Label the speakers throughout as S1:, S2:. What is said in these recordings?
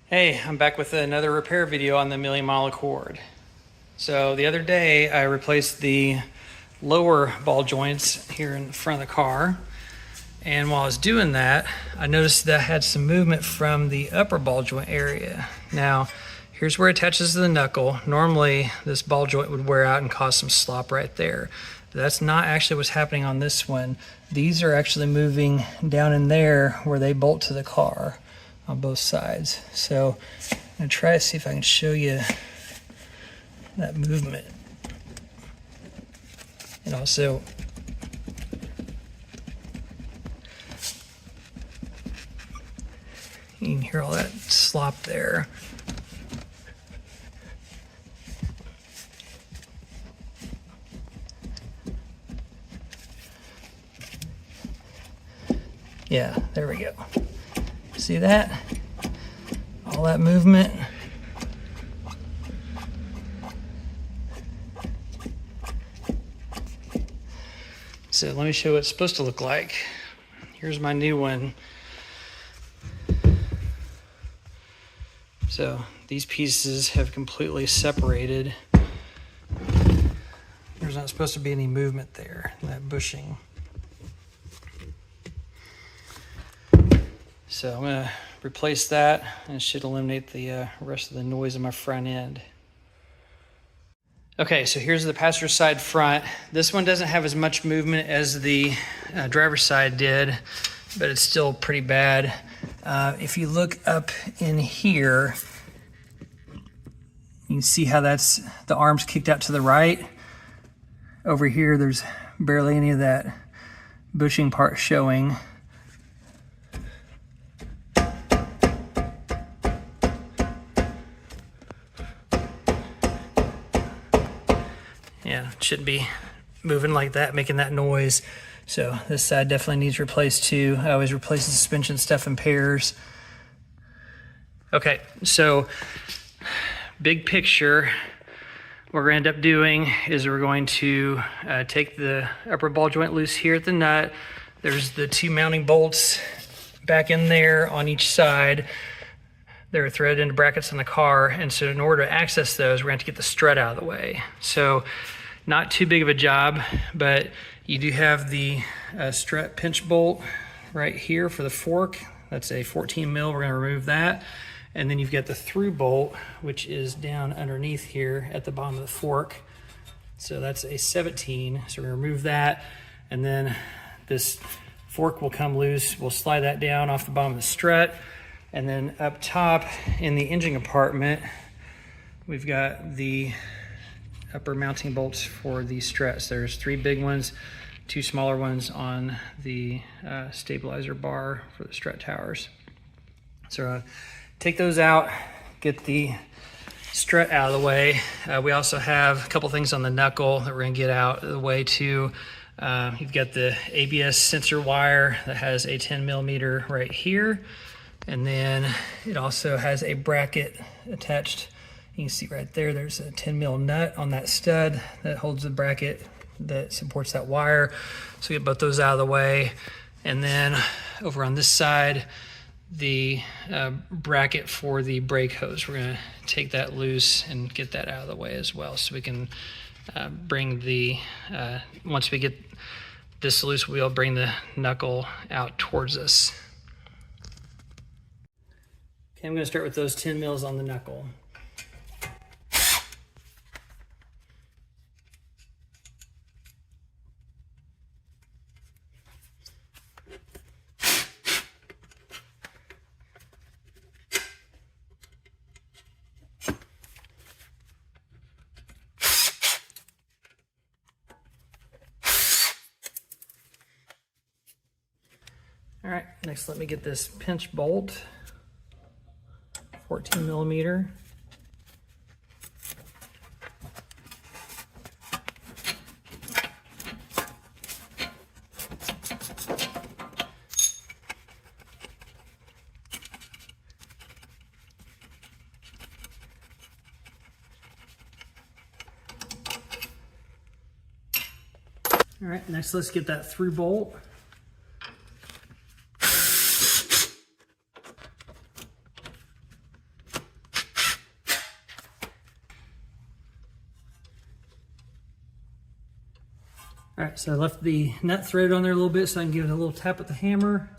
S1: Hey, I'm back with another repair video on the Million Mile Accord. So the other day I replaced the lower ball joints here in the front of the car. And while I was doing that, I noticed that I had some movement from the upper ball joint area. Now, here's where it attaches to the knuckle. Normally this ball joint would wear out and cause some slop right there. But that's not actually what's happening on this one. These are actually moving down in there where they bolt to the car on both sides. So I'm gonna try to see if I can show you that movement. And also, you can hear all that slop there. Yeah, there we go. See that? All that movement. So let me show you what it's supposed to look like. Here's my new one. So these pieces have completely separated. There's not supposed to be any movement there, that bushing. So I'm gonna replace that, and it should eliminate the rest of the noise in my front end. Okay, so here's the passenger side front. This one doesn't have as much movement as the driver's side did, but it's still pretty bad. If you look up in here, you can see how that's the arms kicked out to the right. Over here, there's barely any of that bushing part showing. Yeah, it shouldn't be moving like that, making that noise. So this side definitely needs replaced too. I always replace the suspension stuff in pairs. Okay, so big picture, what we're gonna end up doing is we're going to take the upper ball joint loose here at the nut. There's the two mounting bolts back in there on each side. They're threaded into brackets on the car, and so in order to access those, we're going to have to get the strut out of the way. So not too big of a job, but you do have the strut pinch bolt right here for the fork. That's a 14 mil, we're going to remove that. And then you've got the through bolt, which is down underneath here at the bottom of the fork. So that's a 17, so we're going to remove that. And then this fork will come loose. We'll slide that down off the bottom of the strut. And then up top in the engine compartment, we've got the upper mounting bolts for the struts. There's 3 big ones, 2 smaller ones on the stabilizer bar for the strut towers. So take those out, get the strut out of the way. We also have a couple things on the knuckle that we're gonna get out of the way too. You've got the ABS sensor wire that has a 10 millimeter right here. And then it also has a bracket attached. You can see right there, there's a 10 mil nut on that stud that holds the bracket that supports that wire. So we get both those out of the way. And then over on this side, the bracket for the brake hose. We're gonna take that loose and get that out of the way as well. So we can bring the, once we get this loose, we'll bring the knuckle out towards us. Okay, I'm going to start with those 10 mils on the knuckle. All right, next let me get this pinch bolt. 14 millimeter. All right, next let's get that through bolt. All right, so I left the nut threaded on there a little bit so I can give it a little tap with the hammer.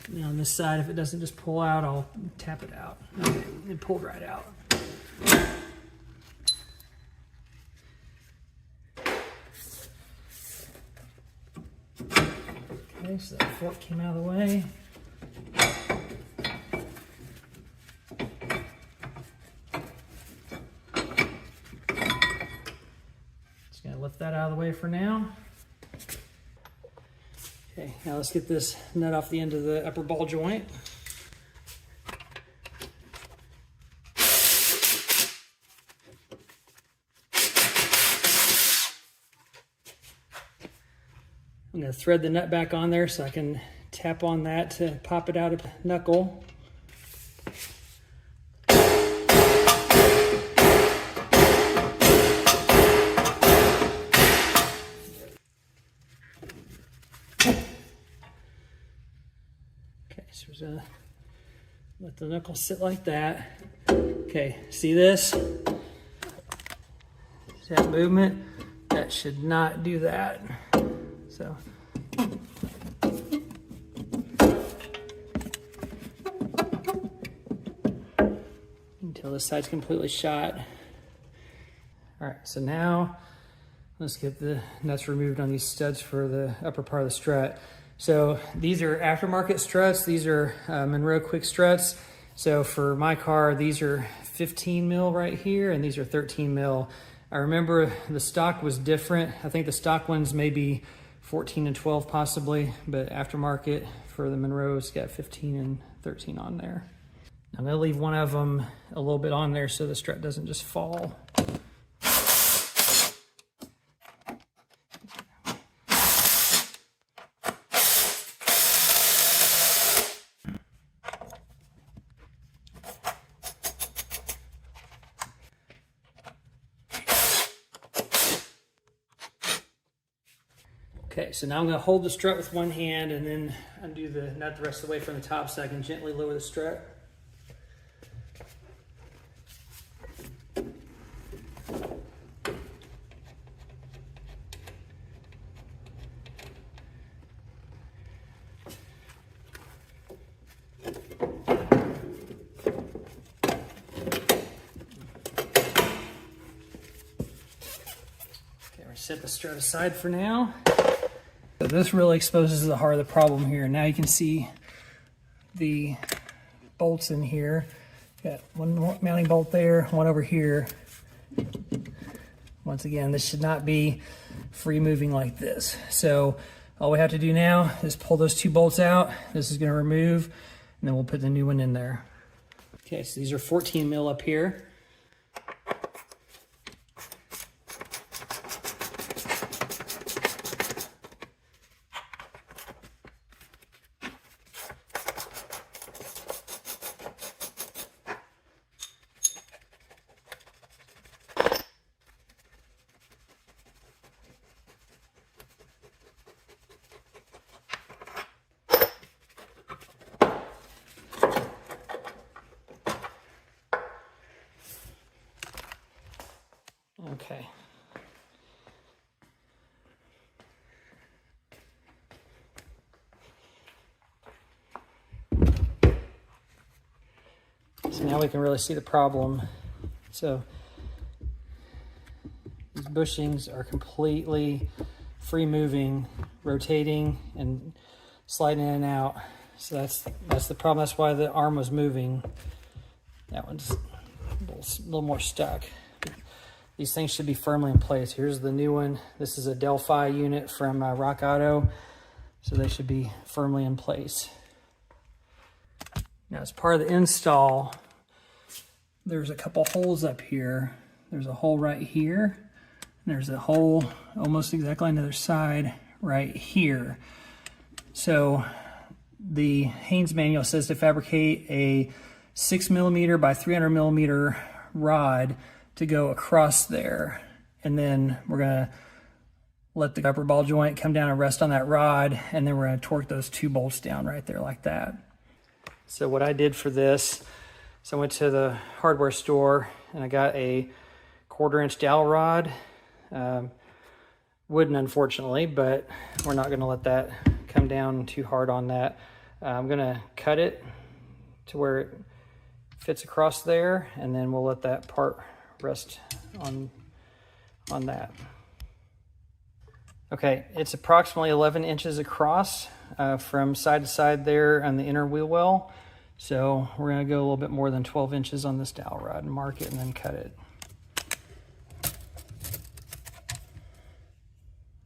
S1: Now on this side, if it doesn't just pull out, I'll tap it out. Okay, it pulled right out. Okay, so that fork came out of the way. Just gonna lift that out of the way for now. Okay, now let's get this nut off the end of the upper ball joint. I'm going to thread the nut back on there so I can tap on that to pop it out of the knuckle. So we're gonna let the knuckle sit like that. Okay, see this? See that movement? That should not do that. So. Until this side's completely shot. All right, so now let's get the nuts removed on these studs for the upper part of the strut. So these are aftermarket struts. These are Monroe quick struts. So for my car, these are 15 mil right here, and these are 13 mil. I remember the stock was different. I think the stock ones may be 14 and 12 possibly, but aftermarket for the Monroe's got 15 and 13 on there. I'm gonna leave one of them a little bit on there so the strut doesn't just fall. Okay, so now I'm gonna hold the strut with one hand and then undo the nut the rest of the way from the top so I can gently lower the strut. Okay, we're set the strut aside for now. So this really exposes the heart of the problem here. Now you can see the bolts in here. Got one more mounting bolt there, one over here. Once again, this should not be free moving like this. So all we have to do now is pull those two bolts out. This is going to remove, and then we'll put the new one in there. Okay, so these are 14 mil up here. Okay. So now we can really see the problem. So these bushings are completely free moving, rotating and sliding in and out. So that's the problem. That's why the arm was moving. That one's a little more stuck. These things should be firmly in place. Here's the new one. This is a Delphi unit from Rock Auto. So they should be firmly in place. Now as part of the install, there's a couple holes up here. There's a hole right here. And there's a hole almost exactly on the other side right here. So the Haynes manual says to fabricate a 6mm by 300mm rod to go across there, and then we're gonna let the upper ball joint come down and rest on that rod, and then we're gonna torque those two bolts down right there like that. So what I did for this, So I went to the hardware store and I got a 1/4-inch dowel rod. Wooden, unfortunately, but we're not going to let that come down too hard on that. I'm going to cut it to where it fits across there, and then we'll let that part rest on that. Okay, it's approximately 11 inches across from side to side there on the inner wheel well. So we're going to go a little bit more than 12 inches on this dowel rod and mark it and then cut it.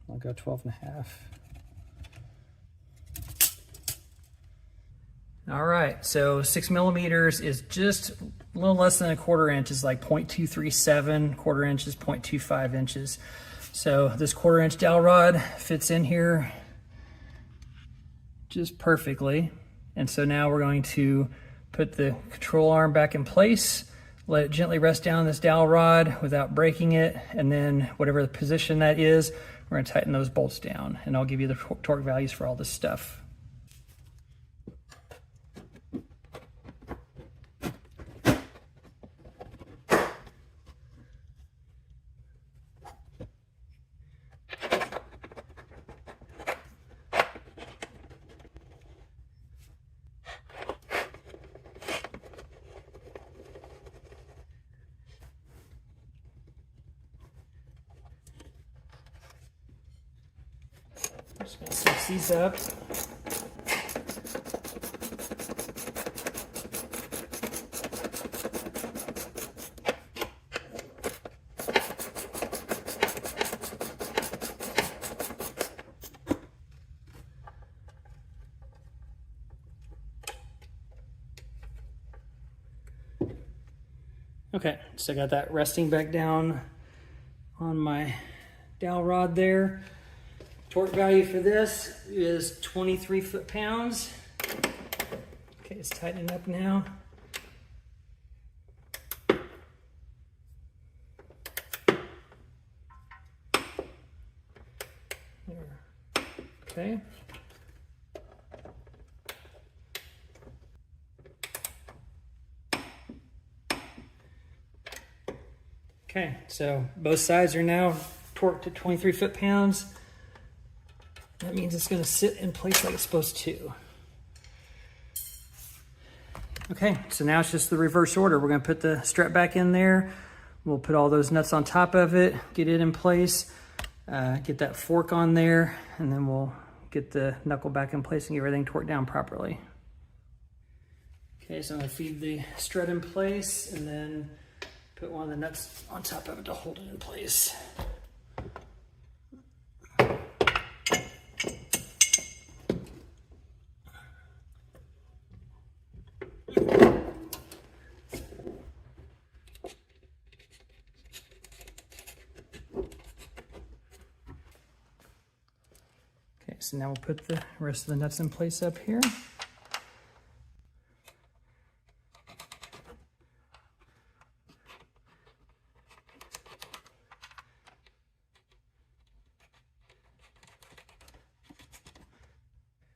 S1: I'll go 12.5. All right, so 6 millimeters is just a little less than 1/4 inch. It's like 0.237, 1/4 inch is 0.25 inches. So this 1/4 inch dowel rod fits in here just perfectly. And so now we're going to put the control arm back in place, let it gently rest down this dowel rod without breaking it, and then whatever the position that is, we're going to tighten those bolts down, and I'll give you the torque values for all this stuff. Just going to fix these up. Okay, so I got that resting back down on my dowel rod there. Torque value for this is 23 foot-pounds. Okay, it's tightening up now. There. Okay. Okay, so both sides are now torqued to 23 foot-pounds. That means it's going to sit in place like it's supposed to. Okay, so now it's just the reverse order. We're going to put the strut back in there. We'll put all those nuts on top of it, get it in place, get that fork on there, and then we'll get the knuckle back in place and get everything torqued down properly. Okay, so I'm going to feed the strut in place and then put one of the nuts on top of it to hold it in place. Okay, so now we'll put the rest of the nuts in place up here.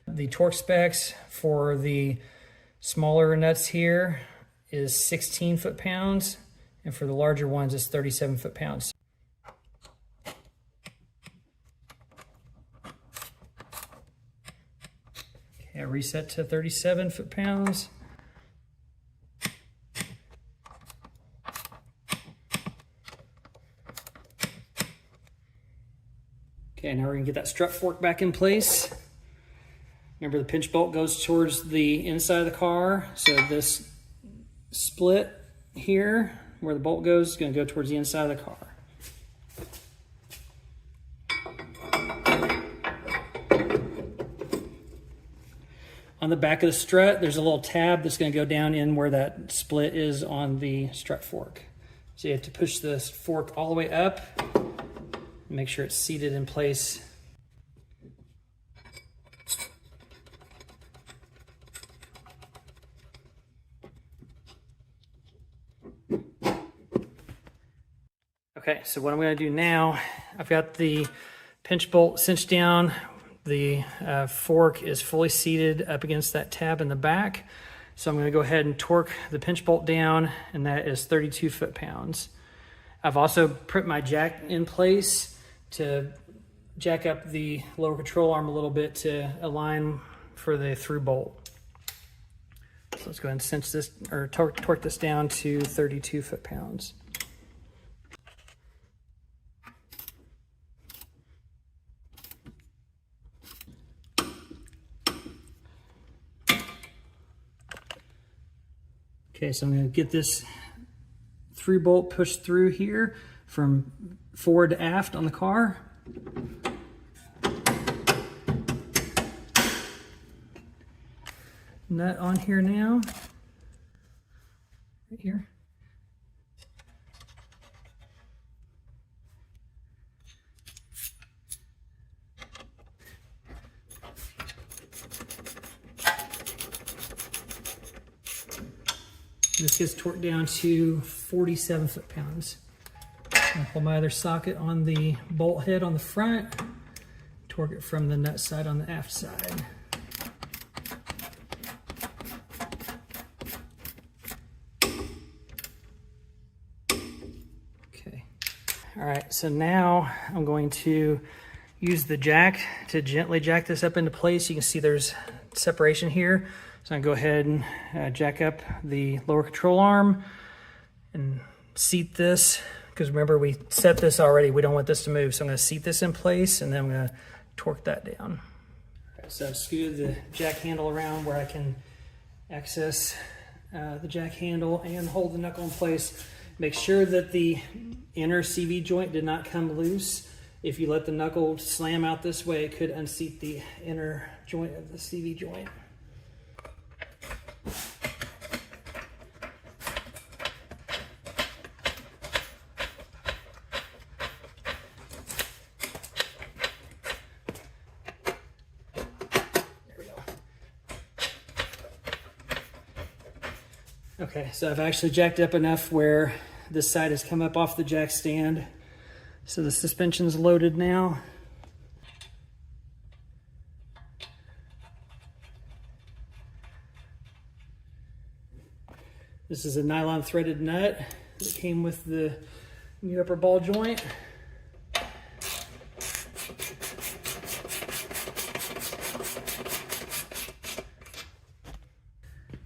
S1: The torque specs for the smaller nuts here is 16 foot-pounds, and for the larger ones is 37 foot-pounds. Okay, I reset to 37 foot-pounds. Okay, now we're gonna get that strut fork back in place. Remember, the pinch bolt goes towards the inside of the car, so this split here, where the bolt goes, is going to go towards the inside of the car. On the back of the strut, there's a little tab that's going to go down in where that split is on the strut fork. So you have to push this fork all the way up, make sure it's seated in place. Okay, so what I'm going to do now, I've got the pinch bolt cinched down. The fork is fully seated up against that tab in the back. So I'm going to go ahead and torque the pinch bolt down, and that is 32 foot-pounds. I've also put my jack in place to jack up the lower control arm a little bit to align for the through bolt. So let's go ahead and cinch this, or torque this down to 32 foot-pounds. Okay, so I'm going to get this through bolt pushed through here from forward to aft on the car. Nut on here now, right here. This gets torqued down to 47 foot-pounds. I'll hold my other socket on the bolt head on the front, torque it from the nut side on the aft side. Okay. All right, so now I'm going to use the jack to gently jack this up into place. You can see there's separation here. So I'm going to go ahead and jack up the lower control arm and seat this, because remember we set this already. We don't want this to move. So I'm going to seat this in place, and then I'm going to torque that down. All right, so I've scooted the jack handle around where I can access the jack handle and hold the knuckle in place. Make sure that the inner CV joint did not come loose. If you let the knuckle slam out this way, it could unseat the inner joint of the CV joint. Okay, so I've actually jacked up enough where this side has come up off the jack stand. So the suspension's loaded now. This is a nylon threaded nut that came with the new upper ball joint.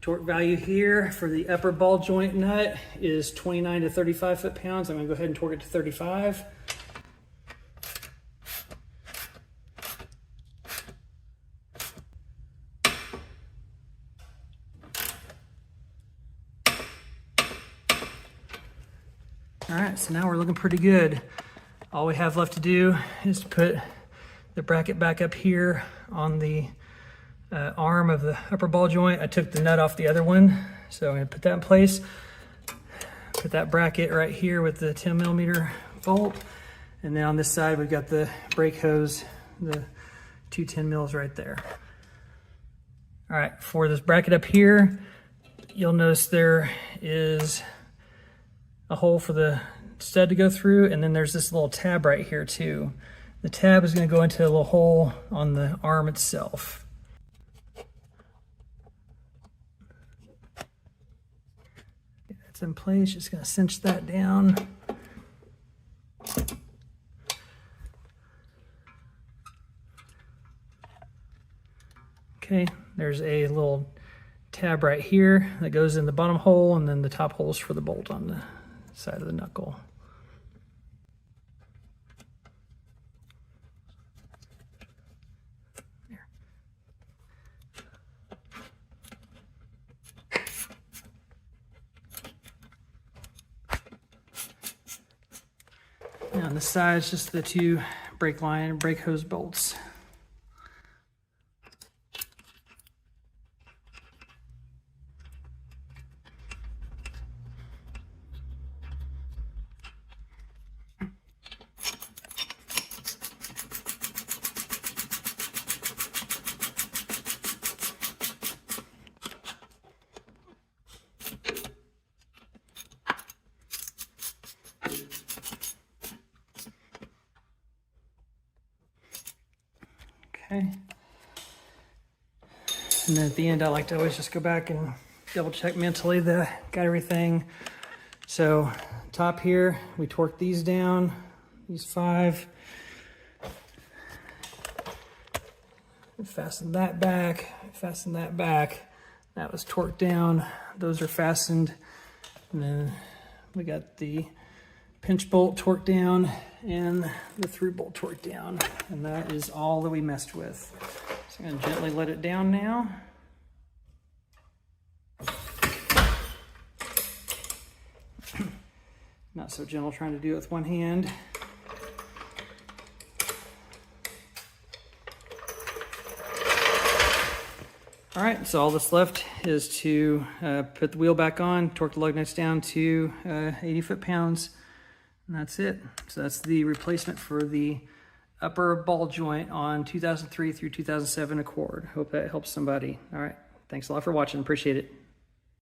S1: Torque value here for the upper ball joint nut is 29 to 35 foot-pounds. I'm going to go ahead and torque it to 35. All right, so now we're looking pretty good. All we have left to do is to put the bracket back up here on the arm of the upper ball joint. I took the nut off the other one, so I'm going to put that in place. Put that bracket right here with the 10mm bolt, and then on this side we've got the brake hose, the two 10mm right there. All right, for this bracket up here, you'll notice there is a hole for the stud to go through, and then there's this little tab right here too. The tab is going to go into a little hole on the arm itself. That's in place, just going to cinch that down. Okay, there's a little tab right here that goes in the bottom hole, and then the top holes for the bolt on the side of the knuckle. There. And on the sides, just the two brake line and brake hose bolts. Okay. And then at the end, I like to always just go back and double check mentally that I got everything. So top here, we torqued these down, these 5. Fasten that back, fasten that back. That was torqued down. Those are fastened. And then we got the pinch bolt torqued down and the through bolt torqued down. And that is all that we messed with. So I'm gonna gently let it down now. Not so gentle trying to do it with one hand. All right, so all that's left is to put the wheel back on, torque the lug nuts down to 80 foot-pounds, and that's it. So that's the replacement for the upper ball joint on 2003 through 2007 Accord. Hope that helps somebody. All right, thanks a lot for watching. Appreciate it.